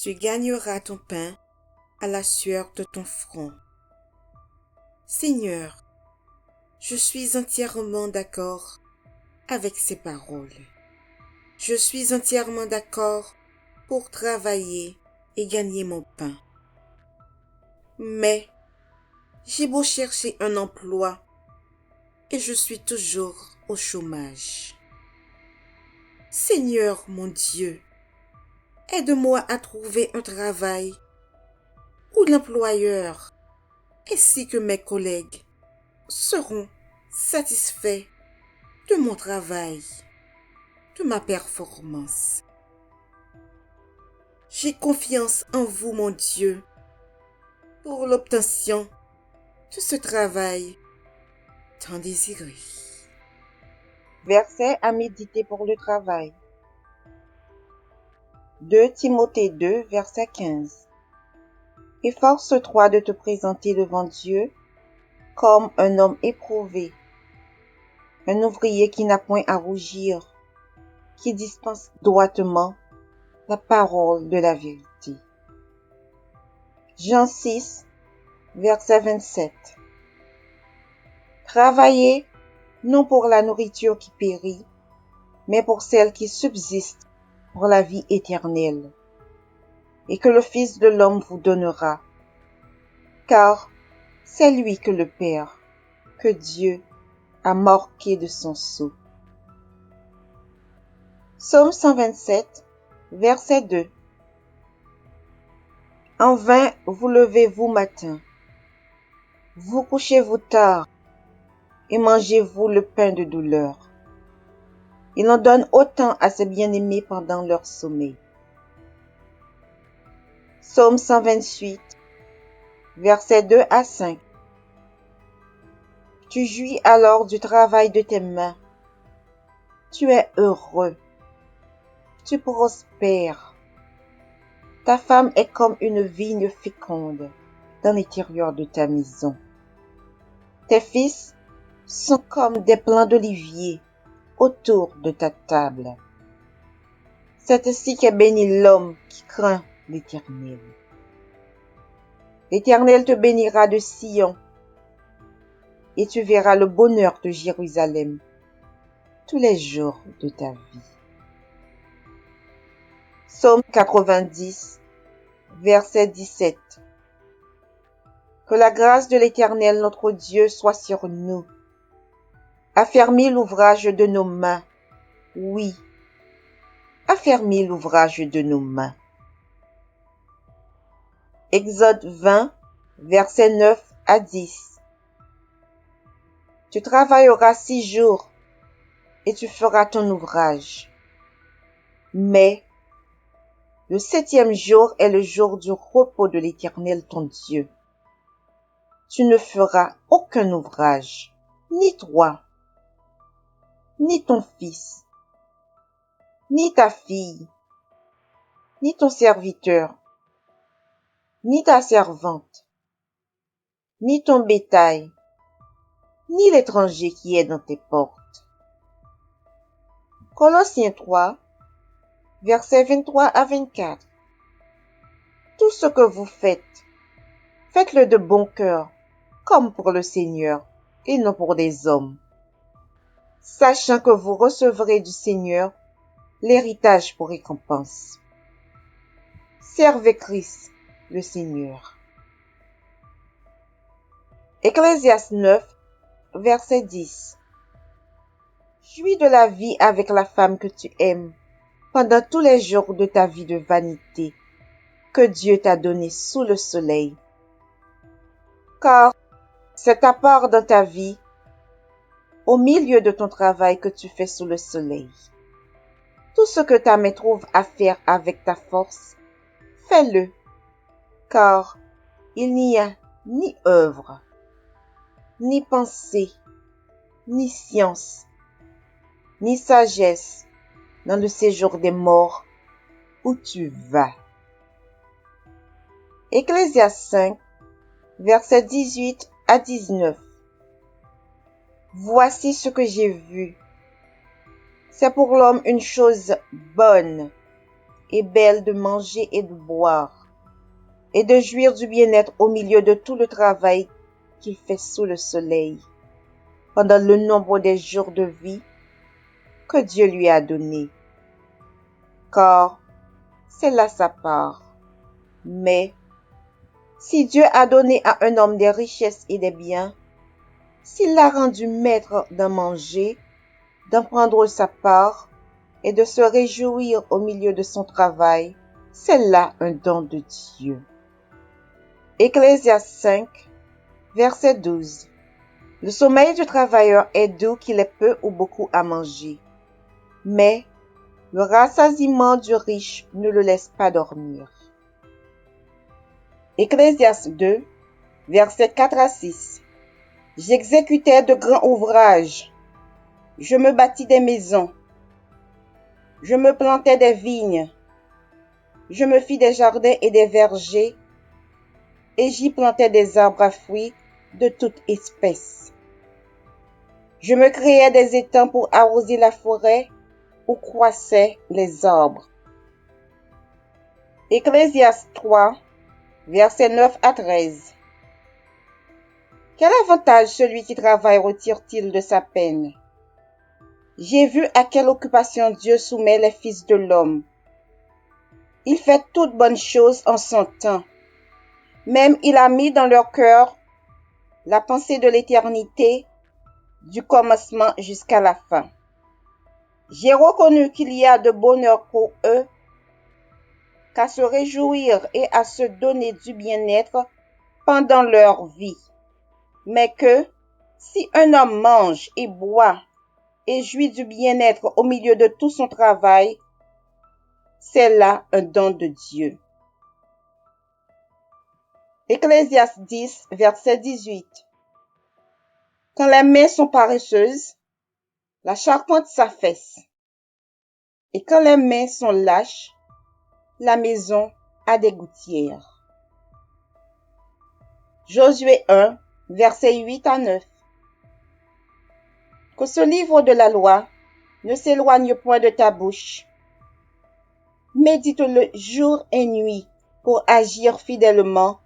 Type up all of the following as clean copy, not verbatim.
Tu gagneras ton pain à la sueur de ton front. Seigneur, je suis entièrement d'accord avec ces paroles. Je suis entièrement d'accord pour travailler et gagner mon pain. Mais j'ai beau chercher un emploi et je suis toujours au chômage. Seigneur mon Dieu, aide-moi à trouver un travail où l'employeur ainsi que mes collègues seront satisfaits de mon travail, de ma performance. J'ai confiance en vous, mon Dieu, pour l'obtention de ce travail tant désiré. Verset à méditer pour le travail. 2 Timothée 2, verset 15. Efforce-toi de te présenter devant Dieu comme un homme éprouvé, un ouvrier qui n'a point à rougir, qui dispense droitement la parole de la vérité. Jean 6, verset 27. Travaillez non pour la nourriture qui périt, mais pour celle qui subsiste pour la vie éternelle, et que le Fils de l'homme vous donnera, car c'est lui que le Père, que Dieu a marqué de son sceau. Psaume 127, verset 2. En vain vous levez-vous matin, vous couchez-vous tard, et mangez-vous le pain de douleur. Il en donne autant à ses bien-aimés pendant leur sommeil. Psaume 128, versets 2 à 5. Tu jouis alors du travail de tes mains. Tu es heureux. Tu prospères. Ta femme est comme une vigne féconde dans l'intérieur de ta maison. Tes fils sont comme des plants d'olivier autour de ta table. C'est ainsi qu'est béni l'homme qui craint l'Éternel. L'Éternel te bénira de Sion, et tu verras le bonheur de Jérusalem tous les jours de ta vie. Psaume 90, verset 17. Que la grâce de l'Éternel notre Dieu soit sur nous. Affermis l'ouvrage de nos mains. Oui, affermis l'ouvrage de nos mains. Exode 20, versets 9 à 10. Tu travailleras 6 jours et tu feras ton ouvrage. Mais le 7e jour est le jour du repos de l'Éternel ton Dieu. Tu ne feras aucun ouvrage, ni toi, ni ton fils, ni ta fille, ni ton serviteur, ni ta servante, ni ton bétail, ni l'étranger qui est dans tes portes. Colossiens 3, versets 23 à 24. Tout ce que vous faites, faites-le de bon cœur, comme pour le Seigneur, et non pour des hommes, sachant que vous recevrez du Seigneur l'héritage pour récompense. Servez Christ, le Seigneur. Ecclésiaste 9, verset 10. Jouis de la vie avec la femme que tu aimes pendant tous les jours de ta vie de vanité que Dieu t'a donnée sous le soleil. Car c'est ta part dans ta vie, au milieu de ton travail que tu fais sous le soleil. Tout ce que ta main trouve à faire avec ta force, fais-le, car il n'y a ni œuvre, ni pensée, ni science, ni sagesse dans le séjour des morts où tu vas. Ecclésiaste 5, versets 18 à 19. Voici ce que j'ai vu. C'est pour l'homme une chose bonne, et belle de manger et de boire, et de jouir du bien-être au milieu de tout le travail qu'il fait sous le soleil, pendant le nombre des jours de vie que Dieu lui a donnés. Car c'est là sa part. Mais si Dieu a donné à un homme des richesses et des biens, s'il l'a rendu maître d'en manger, d'en prendre sa part et de se réjouir au milieu de son travail, c'est là un don de Dieu. Ecclésiaste 5, verset 12. Le sommeil du travailleur est doux qu'il ait peu ou beaucoup à manger, mais le rassasiement du riche ne le laisse pas dormir. Ecclésiaste 2, versets 4 à 6. J'exécutais de grands ouvrages. Je me bâtis des maisons. Je me plantais des vignes. Je me fis des jardins et des vergers, et j'y plantais des arbres à fruits de toute espèce. Je me créais des étangs pour arroser la forêt où croissaient les arbres. Ecclésiaste 3, versets 9 à 13. Quel avantage celui qui travaille retire-t-il de sa peine? J'ai vu à quelle occupation Dieu soumet les fils de l'homme. Il fait toutes bonnes choses en son temps. Même il a mis dans leur cœur la pensée de l'éternité, du commencement jusqu'à la fin. J'ai reconnu qu'il y a de bonheur pour eux qu'à se réjouir et à se donner du bien-être pendant leur vie. Mais que, si un homme mange et boit et jouit du bien-être au milieu de tout son travail, c'est là un don de Dieu. Ecclésiaste 10, verset 18. Quand les mains sont paresseuses, la charpente s'affaisse. Et quand les mains sont lâches, la maison a des gouttières. Josué 1, versets 8 à 9. Que ce livre de la loi ne s'éloigne point de ta bouche. Médite-le jour et nuit pour agir fidèlement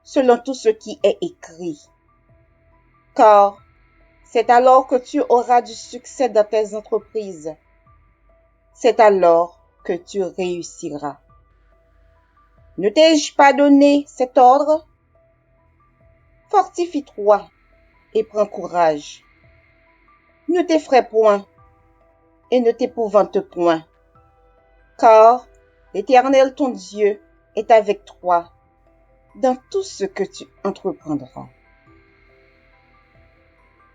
selon tout ce qui est écrit. Car c'est alors que tu auras du succès dans tes entreprises. C'est alors que tu réussiras. Ne t'ai-je pas donné cet ordre? Fortifie-toi et prends courage. Ne t'effraie point et ne t'épouvante point, car l'Éternel ton Dieu est avec toi dans tout ce que tu entreprendras.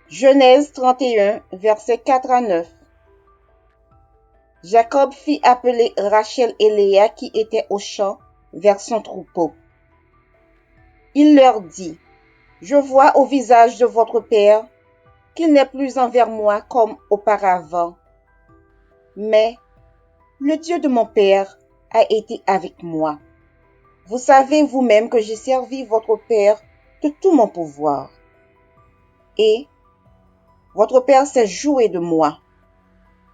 Genèse 31, versets 4 à 9. Jacob fit appeler Rachel et Léa qui étaient au champ vers son troupeau. Il leur dit, « Je vois au visage de votre père qu'il n'est plus envers moi comme auparavant. Mais le Dieu de mon père a été avec moi. Vous savez vous-même que j'ai servi votre père de tout mon pouvoir. Et votre père s'est joué de moi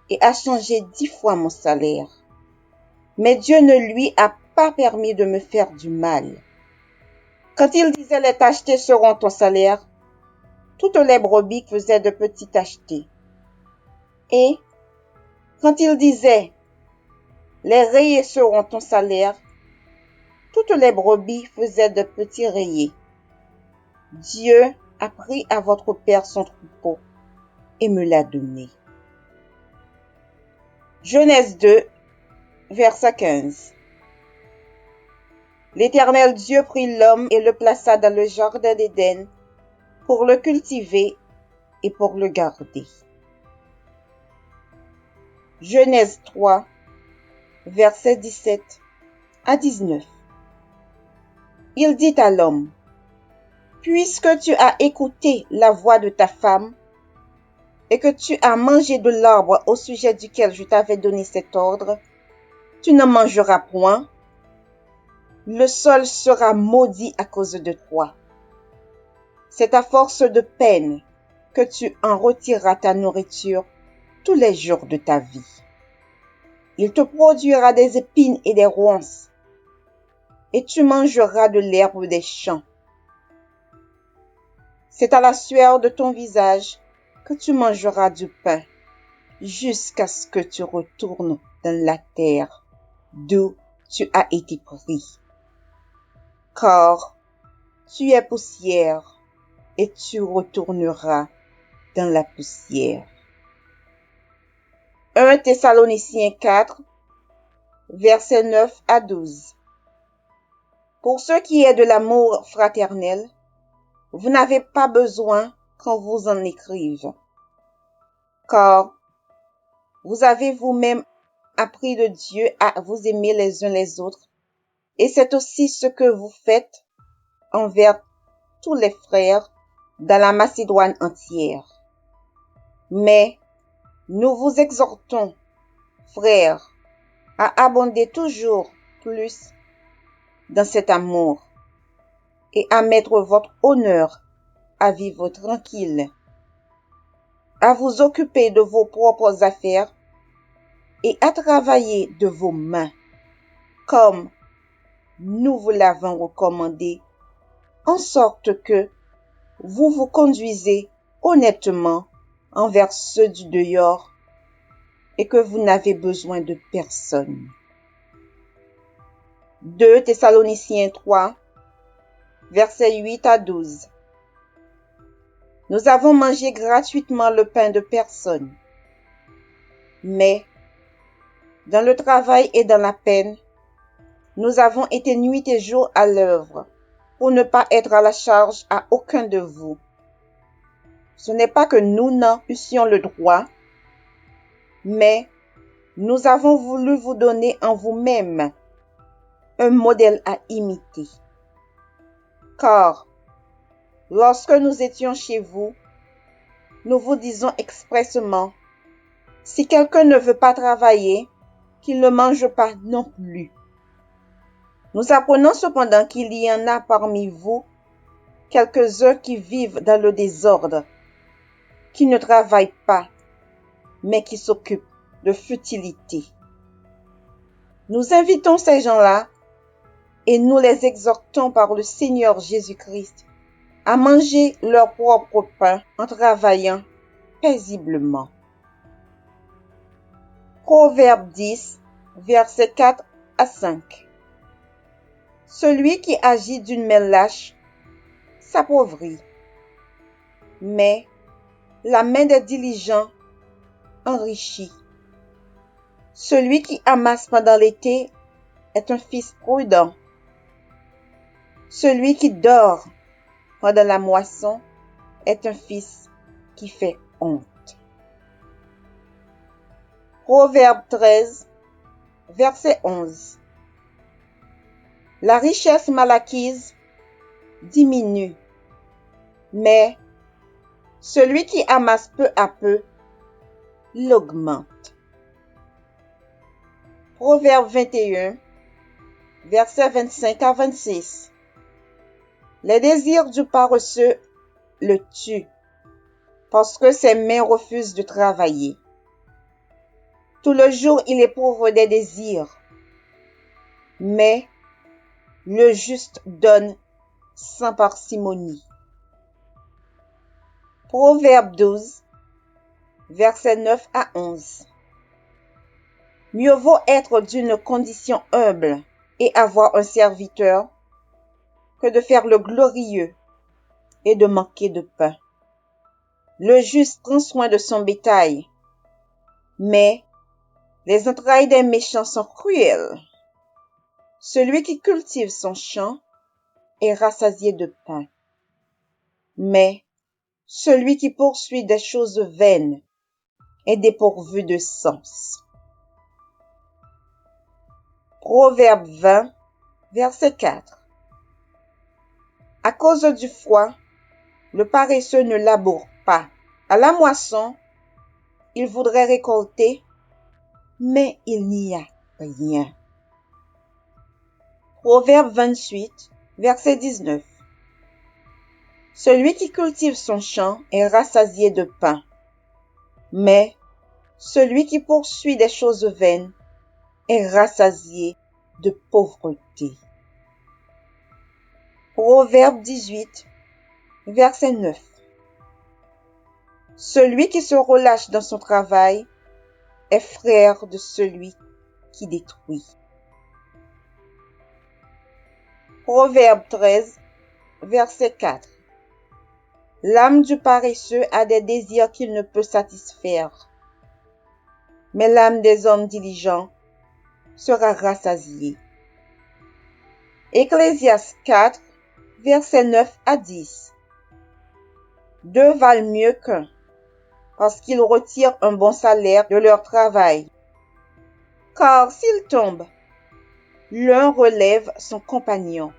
et a changé 10 fois mon salaire. Mais Dieu ne lui a pas permis de me faire du mal. Quand il disait les tachetés seront ton salaire, toutes les brebis faisaient de petits tachetés. Et quand il disait les rayés seront ton salaire, toutes les brebis faisaient de petits rayés. Dieu a pris à votre père son troupeau et me l'a donné. Genèse 2, verset 15. L'Éternel Dieu prit l'homme et le plaça dans le jardin d'Éden pour le cultiver et pour le garder. Genèse 3, verset 17 à 19. Il dit à l'homme, « Puisque tu as écouté la voix de ta femme et que tu as mangé de l'arbre au sujet duquel je t'avais donné cet ordre, tu ne mangeras point. Le sol sera maudit à cause de toi. C'est à force de peine que tu en retireras ta nourriture tous les jours de ta vie. Il te produira des épines et des ronces, et tu mangeras de l'herbe des champs. C'est à la sueur de ton visage que tu mangeras du pain, jusqu'à ce que tu retournes dans la terre d'où tu as été pris. Car tu es poussière, et tu retourneras dans la poussière. 1 Thessaloniciens 4, versets 9 à 12. Pour ce qui est de l'amour fraternel, vous n'avez pas besoin qu'on vous en écrive, car vous avez vous-même appris de Dieu à vous aimer les uns les autres, et c'est aussi ce que vous faites envers tous les frères dans la Macédoine entière. Mais nous vous exhortons, frères, à abonder toujours plus dans cet amour et à mettre votre honneur à vivre tranquille, à vous occuper de vos propres affaires et à travailler de vos mains, comme nous vous l'avons recommandé, en sorte que vous vous conduisez honnêtement envers ceux du dehors et que vous n'avez besoin de personne. 2 Thessaloniciens 3, versets 8 à 12. Nous avons mangé gratuitement le pain de personne, mais dans le travail et dans la peine, nous avons été nuit et jour à l'œuvre pour ne pas être à la charge à aucun de vous. Ce n'est pas que nous n'en eussions le droit, mais nous avons voulu vous donner en vous-même un modèle à imiter. Car lorsque nous étions chez vous, nous vous disons expressément, si quelqu'un ne veut pas travailler, qu'il ne mange pas non plus. Nous apprenons cependant qu'il y en a parmi vous quelques-uns qui vivent dans le désordre, qui ne travaillent pas, mais qui s'occupent de futilité. Nous invitons ces gens-là et nous les exhortons par le Seigneur Jésus-Christ à manger leur propre pain en travaillant paisiblement. Proverbe 10, versets 4 à 5. Celui qui agit d'une main lâche s'appauvrit, mais la main des diligents enrichit. Celui qui amasse pendant l'été est un fils prudent. Celui qui dort pendant la moisson est un fils qui fait honte. Proverbe 13, verset 11. La richesse mal acquise diminue, mais celui qui amasse peu à peu l'augmente. Proverbe 21, versets 25 à 26. Les désirs du paresseux le tuent, parce que ses mains refusent de travailler. Tout le jour, il éprouve des désirs, mais le juste donne sans parcimonie. Proverbe 12, versets 9 à 11. Mieux vaut être d'une condition humble et avoir un serviteur que de faire le glorieux et de manquer de pain. Le juste prend soin de son bétail, mais les entrailles des méchants sont cruelles. Celui qui cultive son champ est rassasié de pain, mais celui qui poursuit des choses vaines est dépourvu de sens. Proverbe 20, verset 4. À cause du froid, le paresseux ne laboure pas. À la moisson, il voudrait récolter, mais il n'y a rien. Proverbe 28, verset 19. Celui qui cultive son champ est rassasié de pain, mais celui qui poursuit des choses vaines est rassasié de pauvreté. Proverbe 18, verset 9. Celui qui se relâche dans son travail est frère de celui qui détruit. Proverbe 13, verset 4. L'âme du paresseux a des désirs qu'il ne peut satisfaire, mais l'âme des hommes diligents sera rassasiée. Ecclésiaste 4, versets 9 à 10. Deux valent mieux qu'un, parce qu'ils retirent un bon salaire de leur travail. Car s'ils tombent, l'un relève son compagnon.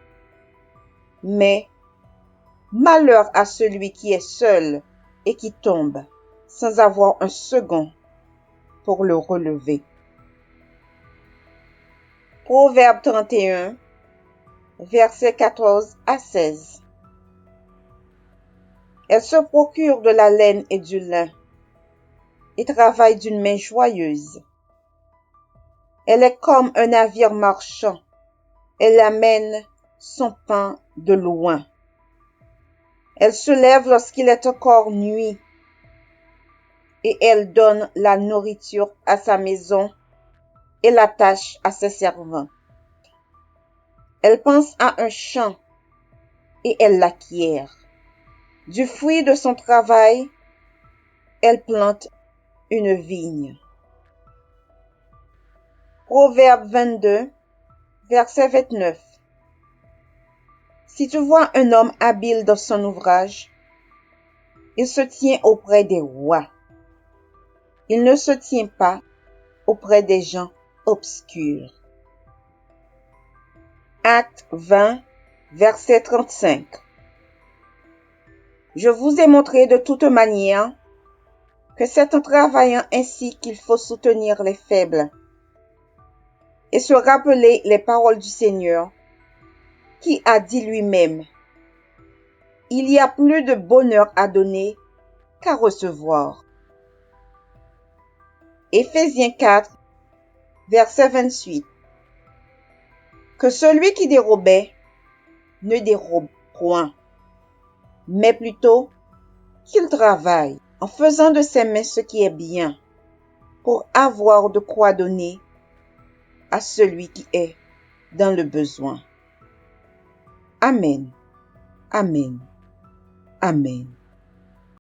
Mais malheur à celui qui est seul et qui tombe sans avoir un second pour le relever. Proverbe 31, versets 14 à 16. Elle se procure de la laine et du lin et travaille d'une main joyeuse. Elle est comme un navire marchand. Elle amène son pain de loin. Elle se lève lorsqu'il est encore nuit et elle donne la nourriture à sa maison et la tâche à ses servants. Elle pense à un champ et elle l'acquiert. Du fruit de son travail, elle plante une vigne. Proverbe 22, verset 29. Si tu vois un homme habile dans son ouvrage, il se tient auprès des rois. Il ne se tient pas auprès des gens obscurs. Acte 20, verset 35. Je vous ai montré de toute manière que c'est en travaillant ainsi qu'il faut soutenir les faibles et se rappeler les paroles du Seigneur qui a dit lui-même, il y a plus de bonheur à donner qu'à recevoir. Éphésiens 4, verset 28. Que celui qui dérobait ne dérobe point, mais plutôt qu'il travaille en faisant de ses mains ce qui est bien pour avoir de quoi donner à celui qui est dans le besoin. Amen. Amen. Amen.